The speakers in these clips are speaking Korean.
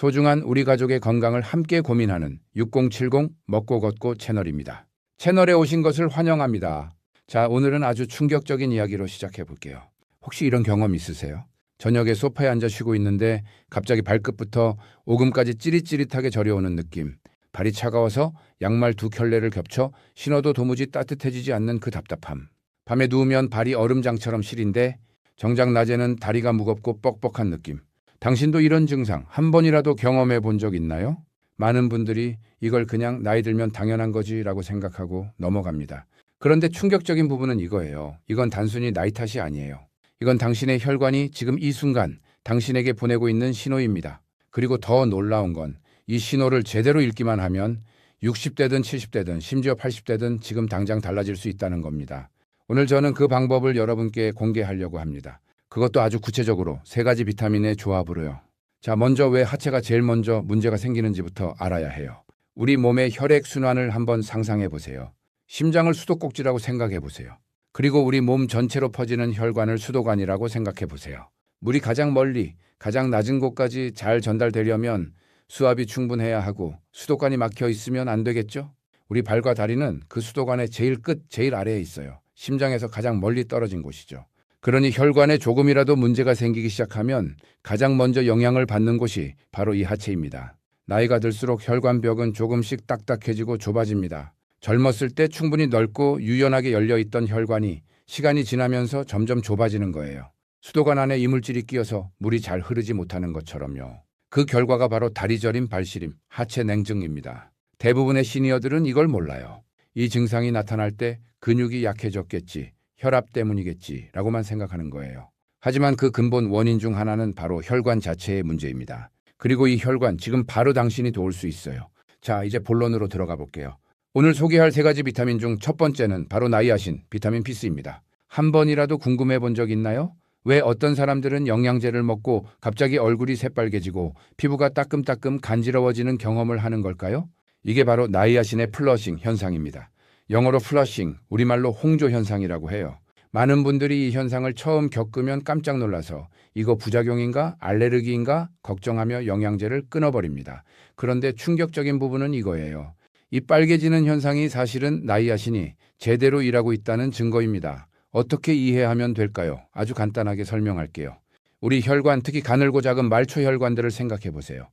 소중한 우리 가족의 건강을 함께 고민하는 6070 먹고 걷고 채널입니다. 채널에 오신 것을 환영합니다. 자, 오늘은 아주 충격적인 이야기로 시작해 볼게요. 혹시 이런 경험 있으세요? 저녁에 소파에 앉아 쉬고 있는데 갑자기 발끝부터 오금까지 찌릿찌릿하게 저려오는 느낌. 발이 차가워서 양말 두 켤레를 겹쳐 신어도 도무지 따뜻해지지 않는 그 답답함. 밤에 누우면 발이 얼음장처럼 시린데 정작 낮에는 다리가 무겁고 뻑뻑한 느낌. 당신도 이런 증상 한 번이라도 경험해 본 적 있나요? 많은 분들이 이걸 그냥 나이 들면 당연한 거지라고 생각하고 넘어갑니다. 그런데 충격적인 부분은 이거예요. 이건 단순히 나이 탓이 아니에요. 이건 당신의 혈관이 지금 이 순간 당신에게 보내고 있는 신호입니다. 그리고 더 놀라운 건 이 신호를 제대로 읽기만 하면 60대든 70대든 심지어 80대든 지금 당장 달라질 수 있다는 겁니다. 오늘 저는 그 방법을 여러분께 공개하려고 합니다. 그것도 아주 구체적으로 3가지 비타민의 조합으로요. 자, 먼저 왜 하체가 제일 먼저 문제가 생기는지부터 알아야 해요. 우리 몸의 혈액순환을 한번 상상해 보세요. 심장을 수도꼭지라고 생각해 보세요. 그리고 우리 몸 전체로 퍼지는 혈관을 수도관이라고 생각해 보세요. 물이 가장 멀리, 가장 낮은 곳까지 잘 전달되려면 수압이 충분해야 하고 수도관이 막혀 있으면 안 되겠죠? 우리 발과 다리는 그 수도관의 제일 끝, 제일 아래에 있어요. 심장에서 가장 멀리 떨어진 곳이죠. 그러니 혈관에 조금이라도 문제가 생기기 시작하면 가장 먼저 영향을 받는 곳이 바로 이 하체입니다. 나이가 들수록 혈관벽은 조금씩 딱딱해지고 좁아집니다. 젊었을 때 충분히 넓고 유연하게 열려있던 혈관이 시간이 지나면서 점점 좁아지는 거예요. 수도관 안에 이물질이 끼어서 물이 잘 흐르지 못하는 것처럼요. 그 결과가 바로 다리 저림, 발시림, 하체 냉증입니다. 대부분의 시니어들은 이걸 몰라요. 이 증상이 나타날 때 근육이 약해졌겠지, 혈압 때문이겠지 라고만 생각하는 거예요. 하지만 그 근본 원인 중 하나는 바로 혈관 자체의 문제입니다. 그리고 이 혈관 지금 바로 당신이 도울 수 있어요. 자, 이제 본론으로 들어가 볼게요. 오늘 소개할 3가지 비타민 중 첫 번째는 바로 나이아신 비타민 P3입니다. 한 번이라도 궁금해 본 적 있나요? 왜 어떤 사람들은 영양제를 먹고 갑자기 얼굴이 새빨개지고 피부가 따끔따끔 간지러워지는 경험을 하는 걸까요? 이게 바로 나이아신의 플러싱 현상입니다. 영어로 플러싱, 우리말로 홍조 현상이라고 해요. 많은 분들이 이 현상을 처음 겪으면 깜짝 놀라서 이거 부작용인가 알레르기인가 걱정하며 영양제를 끊어버립니다. 그런데 충격적인 부분은 이거예요. 이 빨개지는 현상이 사실은 나이아신이 제대로 일하고 있다는 증거입니다. 어떻게 이해하면 될까요? 아주 간단하게 설명할게요. 우리 혈관, 특히 가늘고 작은 말초 혈관들을 생각해 보세요.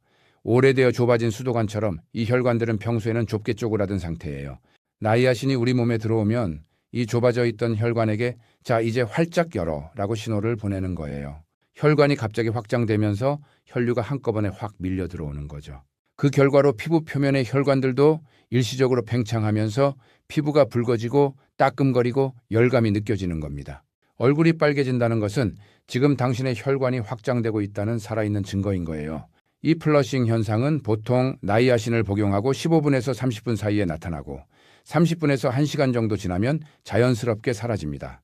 오래되어 좁아진 수도관처럼 이 혈관들은 평소에는 좁게 쪼그라든 상태예요. 나이아신이 우리 몸에 들어오면 이 좁아져 있던 혈관에게 자, 이제 활짝 열어 라고 신호를 보내는 거예요. 혈관이 갑자기 확장되면서 혈류가 한꺼번에 확 밀려 들어오는 거죠. 그 결과로 피부 표면의 혈관들도 일시적으로 팽창하면서 피부가 붉어지고 따끔거리고 열감이 느껴지는 겁니다. 얼굴이 빨개진다는 것은 지금 당신의 혈관이 확장되고 있다는 살아있는 증거인 거예요. 이 플러싱 현상은 보통 나이아신을 복용하고 15분에서 30분 사이에 나타나고 30분에서 1시간 정도 지나면 자연스럽게 사라집니다.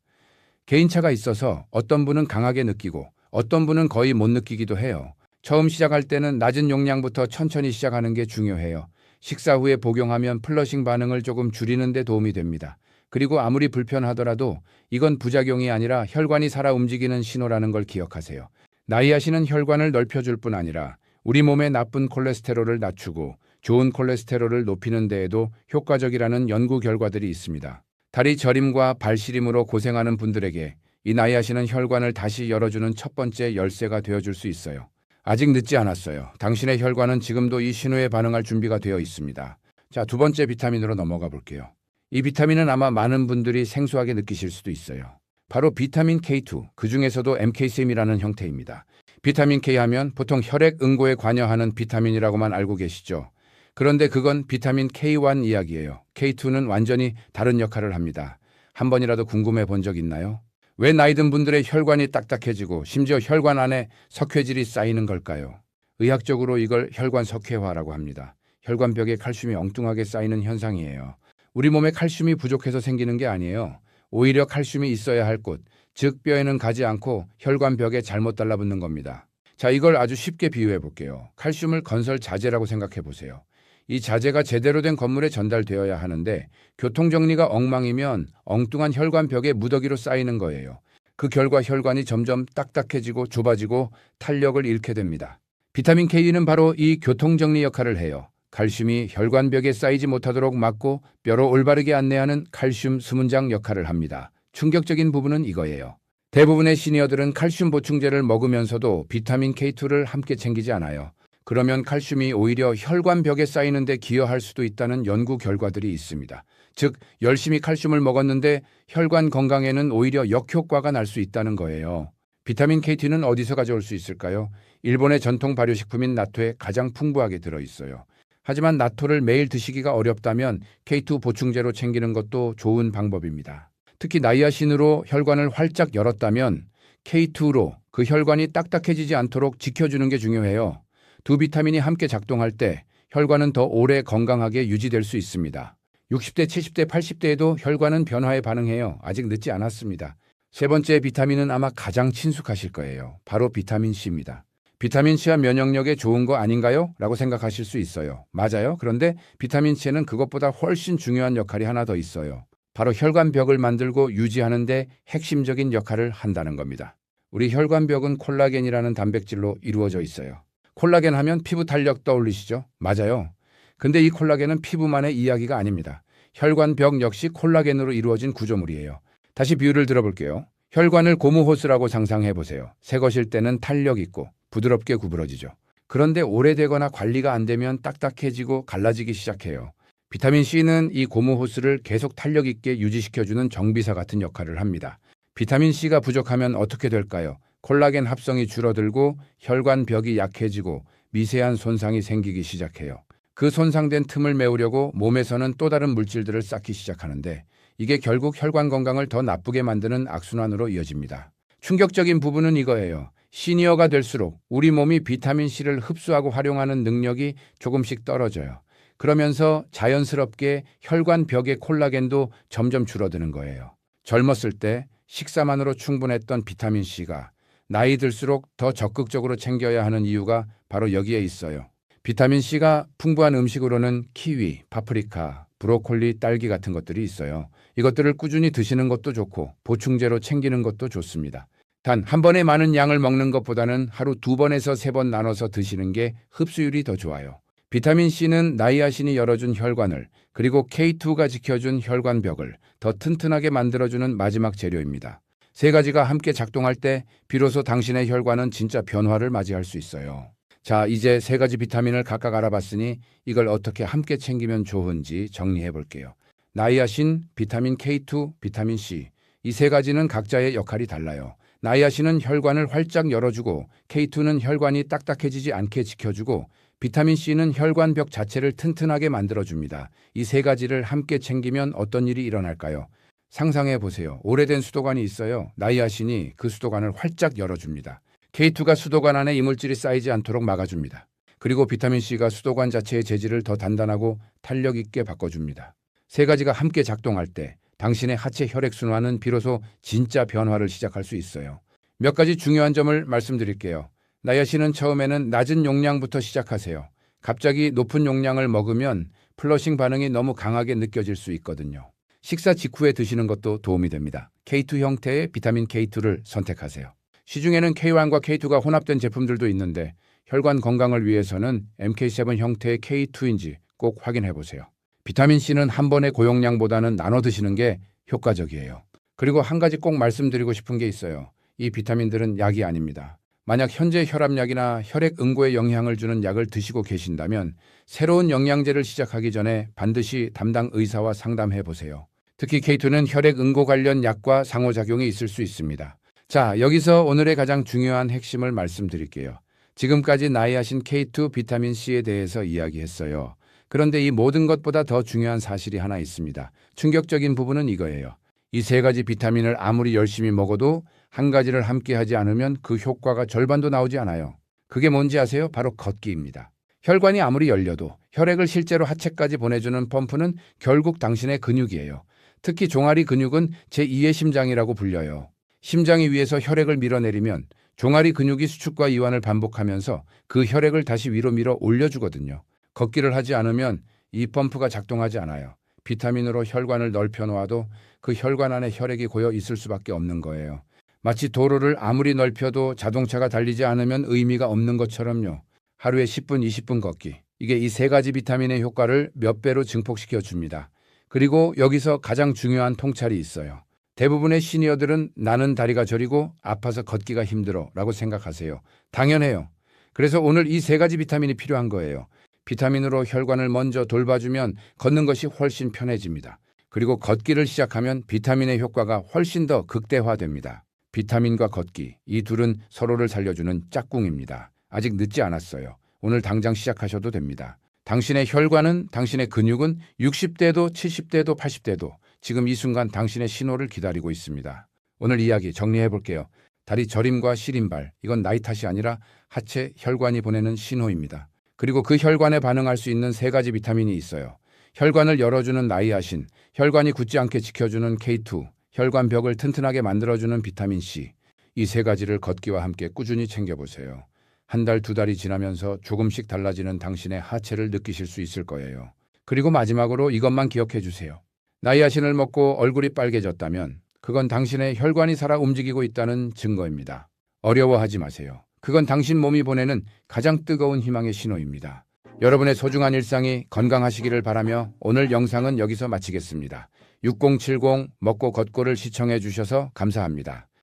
개인차가 있어서 어떤 분은 강하게 느끼고 어떤 분은 거의 못 느끼기도 해요. 처음 시작할 때는 낮은 용량부터 천천히 시작하는 게 중요해요. 식사 후에 복용하면 플러싱 반응을 조금 줄이는 데 도움이 됩니다. 그리고 아무리 불편하더라도 이건 부작용이 아니라 혈관이 살아 움직이는 신호라는 걸 기억하세요. 나이아신은 혈관을 넓혀줄 뿐 아니라 우리 몸의 나쁜 콜레스테롤을 낮추고 좋은 콜레스테롤을 높이는 데에도 효과적이라는 연구 결과들이 있습니다. 다리 저림과 발시림으로 고생하는 분들에게 이 나이아신은 혈관을 다시 열어주는 첫 번째 열쇠가 되어줄 수 있어요. 아직 늦지 않았어요. 당신의 혈관은 지금도 이 신호에 반응할 준비가 되어 있습니다. 자, 2번째 비타민으로 넘어가 볼게요. 이 비타민은 아마 많은 분들이 생소하게 느끼실 수도 있어요. 바로 비타민 K2, 그 중에서도 MKCM이라는 형태입니다. 비타민 K 하면 보통 혈액 응고에 관여하는 비타민이라고만 알고 계시죠. 그런데 그건 비타민 K1 이야기예요. K2는 완전히 다른 역할을 합니다. 한 번이라도 궁금해 본 적 있나요? 왜 나이 든 분들의 혈관이 딱딱해지고 심지어 혈관 안에 석회질이 쌓이는 걸까요? 의학적으로 이걸 혈관 석회화라고 합니다. 혈관벽에 칼슘이 엉뚱하게 쌓이는 현상이에요. 우리 몸에 칼슘이 부족해서 생기는 게 아니에요. 오히려 칼슘이 있어야 할 곳, 즉 뼈에는 가지 않고 혈관벽에 잘못 달라붙는 겁니다. 자, 이걸 아주 쉽게 비유해 볼게요. 칼슘을 건설 자재라고 생각해 보세요. 이 자재가 제대로 된 건물에 전달되어야 하는데 교통정리가 엉망이면 엉뚱한 혈관벽에 무더기로 쌓이는 거예요. 그 결과 혈관이 점점 딱딱해지고 좁아지고 탄력을 잃게 됩니다. 비타민 K는 바로 이 교통정리 역할을 해요. 칼슘이 혈관벽에 쌓이지 못하도록 막고 뼈로 올바르게 안내하는 칼슘 수문장 역할을 합니다. 충격적인 부분은 이거예요. 대부분의 시니어들은 칼슘 보충제를 먹으면서도 비타민 K2를 함께 챙기지 않아요. 그러면 칼슘이 오히려 혈관벽에 쌓이는 데 기여할 수도 있다는 연구 결과들이 있습니다. 즉, 열심히 칼슘을 먹었는데 혈관 건강에는 오히려 역효과가 날 수 있다는 거예요. 비타민 K2는 어디서 가져올 수 있을까요? 일본의 전통 발효식품인 나토에 가장 풍부하게 들어있어요. 하지만 나토를 매일 드시기가 어렵다면 K2 보충제로 챙기는 것도 좋은 방법입니다. 특히 나이아신으로 혈관을 활짝 열었다면 K2로 그 혈관이 딱딱해지지 않도록 지켜주는 게 중요해요. 두 비타민이 함께 작동할 때 혈관은 더 오래 건강하게 유지될 수 있습니다. 60대, 70대, 80대에도 혈관은 변화에 반응해요. 아직 늦지 않았습니다. 세 번째 비타민은 아마 가장 친숙하실 거예요. 바로 비타민 C입니다. 비타민 C와 면역력에 좋은 거 아닌가요? 라고 생각하실 수 있어요. 맞아요. 그런데 비타민 C에는 그것보다 훨씬 중요한 역할이 하나 더 있어요. 바로 혈관벽을 만들고 유지하는 데 핵심적인 역할을 한다는 겁니다. 우리 혈관벽은 콜라겐이라는 단백질로 이루어져 있어요. 콜라겐 하면 피부 탄력 떠올리시죠? 맞아요. 근데 이 콜라겐은 피부만의 이야기가 아닙니다. 혈관벽 역시 콜라겐으로 이루어진 구조물이에요. 다시 비유를 들어볼게요. 혈관을 고무 호스라고 상상해 보세요. 새 것일 때는 탄력 있고 부드럽게 구부러지죠. 그런데 오래되거나 관리가 안 되면 딱딱해지고 갈라지기 시작해요. 비타민 C는 이 고무 호스를 계속 탄력 있게 유지시켜주는 정비사 같은 역할을 합니다. 비타민 C가 부족하면 어떻게 될까요? 콜라겐 합성이 줄어들고 혈관벽이 약해지고 미세한 손상이 생기기 시작해요. 그 손상된 틈을 메우려고 몸에서는 또 다른 물질들을 쌓기 시작하는데 이게 결국 혈관 건강을 더 나쁘게 만드는 악순환으로 이어집니다. 충격적인 부분은 이거예요. 시니어가 될수록 우리 몸이 비타민 C를 흡수하고 활용하는 능력이 조금씩 떨어져요. 그러면서 자연스럽게 혈관 벽의 콜라겐도 점점 줄어드는 거예요. 젊었을 때 식사만으로 충분했던 비타민 C가 나이 들수록 더 적극적으로 챙겨야 하는 이유가 바로 여기에 있어요. 비타민 C가 풍부한 음식으로는 키위, 파프리카, 브로콜리, 딸기 같은 것들이 있어요. 이것들을 꾸준히 드시는 것도 좋고 보충제로 챙기는 것도 좋습니다. 단 한 번에 많은 양을 먹는 것보다는 하루 2번에서 3번 나눠서 드시는 게 흡수율이 더 좋아요. 비타민 C는 나이아신이 열어준 혈관을 그리고 K2가 지켜준 혈관벽을 더 튼튼하게 만들어주는 마지막 재료입니다. 세 가지가 함께 작동할 때 비로소 당신의 혈관은 진짜 변화를 맞이할 수 있어요. 자, 이제 세 가지 비타민을 각각 알아봤으니 이걸 어떻게 함께 챙기면 좋은지 정리해 볼게요. 나이아신, 비타민 K2, 비타민 C. 이 세 가지는 각자의 역할이 달라요. 나이아신은 혈관을 활짝 열어주고 K2는 혈관이 딱딱해지지 않게 지켜주고 비타민 C는 혈관벽 자체를 튼튼하게 만들어줍니다. 이 세 가지를 함께 챙기면 어떤 일이 일어날까요? 상상해 보세요. 오래된 수도관이 있어요. 나이아신이 그 수도관을 활짝 열어줍니다. K2가 수도관 안에 이물질이 쌓이지 않도록 막아줍니다. 그리고 비타민 C가 수도관 자체의 재질을 더 단단하고 탄력 있게 바꿔줍니다. 세 가지가 함께 작동할 때 당신의 하체 혈액순환은 비로소 진짜 변화를 시작할 수 있어요. 몇 가지 중요한 점을 말씀드릴게요. 나이아신은 처음에는 낮은 용량부터 시작하세요. 갑자기 높은 용량을 먹으면 플러싱 반응이 너무 강하게 느껴질 수 있거든요. 식사 직후에 드시는 것도 도움이 됩니다. K2 형태의 비타민 K2를 선택하세요. 시중에는 K1과 K2가 혼합된 제품들도 있는데 혈관 건강을 위해서는 MK7 형태의 K2인지 꼭 확인해 보세요. 비타민 C는 한 번의 고용량보다는 나눠 드시는 게 효과적이에요. 그리고 한 가지 꼭 말씀드리고 싶은 게 있어요. 이 비타민들은 약이 아닙니다. 만약 현재 혈압약이나 혈액 응고에 영향을 주는 약을 드시고 계신다면 새로운 영양제를 시작하기 전에 반드시 담당 의사와 상담해 보세요. 특히 K2는 혈액 응고 관련 약과 상호작용이 있을 수 있습니다. 자, 여기서 오늘의 가장 중요한 핵심을 말씀드릴게요. 지금까지 나이아신 K2 비타민 C에 대해서 이야기했어요. 그런데 이 모든 것보다 더 중요한 사실이 하나 있습니다. 충격적인 부분은 이거예요. 이 세 가지 비타민을 아무리 열심히 먹어도 한 가지를 함께 하지 않으면 그 효과가 절반도 나오지 않아요. 그게 뭔지 아세요? 바로 걷기입니다. 혈관이 아무리 열려도 혈액을 실제로 하체까지 보내주는 펌프는 결국 당신의 근육이에요. 특히 종아리 근육은 제2의 심장이라고 불려요. 심장이 위에서 혈액을 밀어내리면 종아리 근육이 수축과 이완을 반복하면서 그 혈액을 다시 위로 밀어 올려주거든요. 걷기를 하지 않으면 이 펌프가 작동하지 않아요. 비타민으로 혈관을 넓혀 놓아도 그 혈관 안에 혈액이 고여 있을 수밖에 없는 거예요. 마치 도로를 아무리 넓혀도 자동차가 달리지 않으면 의미가 없는 것처럼요. 하루에 10분, 20분 걷기. 이게 이 세 가지 비타민의 효과를 몇 배로 증폭시켜 줍니다. 그리고 여기서 가장 중요한 통찰이 있어요. 대부분의 시니어들은 나는 다리가 저리고 아파서 걷기가 힘들어 라고 생각하세요. 당연해요. 그래서 오늘 이 세 가지 비타민이 필요한 거예요. 비타민으로 혈관을 먼저 돌봐주면 걷는 것이 훨씬 편해집니다. 그리고 걷기를 시작하면 비타민의 효과가 훨씬 더 극대화됩니다. 비타민과 걷기, 이 둘은 서로를 살려주는 짝꿍입니다. 아직 늦지 않았어요. 오늘 당장 시작하셔도 됩니다. 당신의 혈관은, 당신의 근육은 60대도 70대도 80대도 지금 이 순간 당신의 신호를 기다리고 있습니다. 오늘 이야기 정리해 볼게요. 다리 저림과 시림발, 이건 나이 탓이 아니라 하체 혈관이 보내는 신호입니다. 그리고 그 혈관에 반응할 수 있는 세 가지 비타민이 있어요. 혈관을 열어주는 나이아신, 혈관이 굳지 않게 지켜주는 K2, 혈관벽을 튼튼하게 만들어주는 비타민 C. 이 세 가지를 걷기와 함께 꾸준히 챙겨보세요. 한 달, 두 달이 지나면서 조금씩 달라지는 당신의 하체를 느끼실 수 있을 거예요. 그리고 마지막으로 이것만 기억해 주세요. 나이아신을 먹고 얼굴이 빨개졌다면 그건 당신의 혈관이 살아 움직이고 있다는 증거입니다. 어려워하지 마세요. 그건 당신 몸이 보내는 가장 뜨거운 희망의 신호입니다. 여러분의 소중한 일상이 건강하시기를 바라며 오늘 영상은 여기서 마치겠습니다. 6070 먹고 걷고를 시청해 주셔서 감사합니다.